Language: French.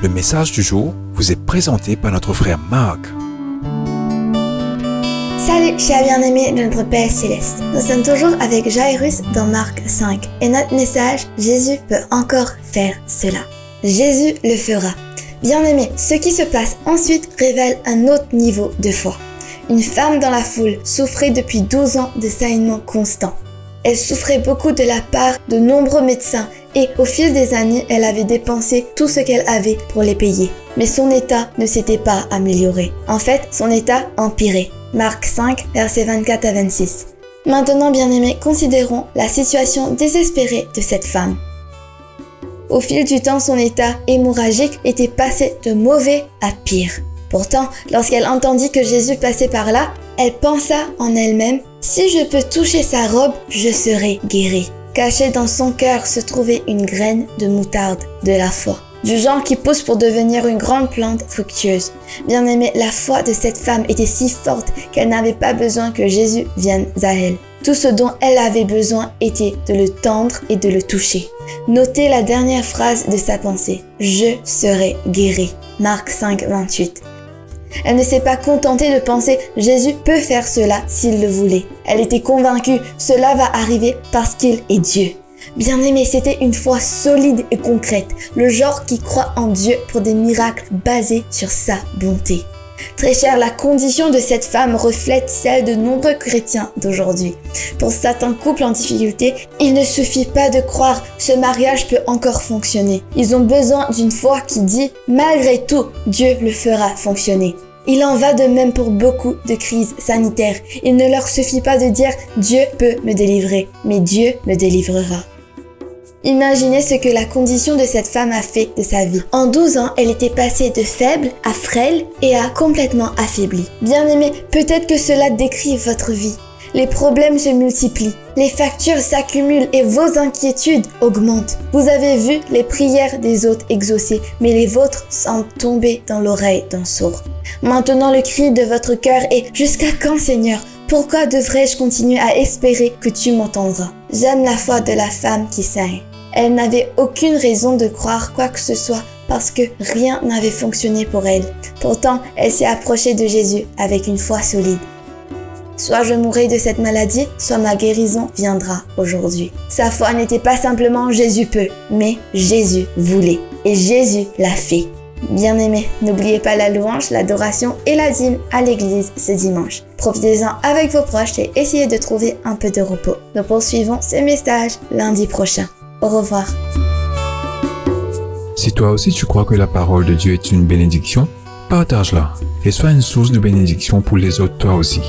Le message du jour vous est présenté par notre frère Marc. Salut, chers bien-aimés de notre Père Céleste. Nous sommes toujours avec Jairus dans Marc 5. Et notre message, Jésus peut encore faire cela. Jésus le fera. Bien-aimés, ce qui se passe ensuite révèle un autre niveau de foi. Une femme dans la foule souffrait depuis 12 ans de saignements constants. Elle souffrait beaucoup de la part de nombreux médecins et au fil des années, elle avait dépensé tout ce qu'elle avait pour les payer. Mais son état ne s'était pas amélioré. En fait, son état empirait. Marc 5, versets 24 à 26. Maintenant, bien-aimés, considérons la situation désespérée de cette femme. Au fil du temps, son état hémorragique était passé de mauvais à pire. Pourtant, lorsqu'elle entendit que Jésus passait par là, elle pensa en elle-même « Si je peux toucher sa robe, je serai guérie ». Cachée dans son cœur se trouvait une graine de moutarde de la foi, du genre qui pousse pour devenir une grande plante fructueuse. Bien aimé, la foi de cette femme était si forte qu'elle n'avait pas besoin que Jésus vienne à elle. Tout ce dont elle avait besoin était de le tendre et de le toucher. Notez la dernière phrase de sa pensée. « Je serai guérie ». Marc 5, 28. Elle ne s'est pas contentée de penser « Jésus peut faire cela s'il le voulait ». Elle était convaincue « Cela va arriver parce qu'il est Dieu ». Bien-aimé, c'était une foi solide et concrète, le genre qui croit en Dieu pour des miracles basés sur sa bonté. Très cher, la condition de cette femme reflète celle de nombreux chrétiens d'aujourd'hui. Pour certains couples en difficulté, il ne suffit pas de croire « ce mariage peut encore fonctionner ». Ils ont besoin d'une foi qui dit « malgré tout, Dieu le fera fonctionner ». Il en va de même pour beaucoup de crises sanitaires. Il ne leur suffit pas de dire « Dieu peut me délivrer », mais Dieu me délivrera. Imaginez ce que la condition de cette femme a fait de sa vie. En 12 ans, elle était passée de faible à frêle et à complètement affaiblie. Bien-aimés, peut-être que cela décrit votre vie. Les problèmes se multiplient, les factures s'accumulent et vos inquiétudes augmentent. Vous avez vu les prières des autres exaucées, mais les vôtres semblent tomber dans l'oreille d'un sourd. Maintenant, le cri de votre cœur est « Jusqu'à quand, Seigneur ? Pourquoi devrais-je continuer à espérer que tu m'entendras ?» J'aime la foi de la femme qui saigne. Elle n'avait aucune raison de croire quoi que ce soit parce que rien n'avait fonctionné pour elle. Pourtant, elle s'est approchée de Jésus avec une foi solide. Soit je mourrai de cette maladie, soit ma guérison viendra aujourd'hui. Sa foi n'était pas simplement « Jésus peut », mais Jésus voulait. Et Jésus l'a fait. Bien-aimés, n'oubliez pas la louange, l'adoration et la dîme à l'église ce dimanche. Profitez-en avec vos proches et essayez de trouver un peu de repos. Nous poursuivons ce message lundi prochain. Au revoir. Si toi aussi tu crois que la parole de Dieu est une bénédiction, partage-la et sois une source de bénédiction pour les autres toi aussi.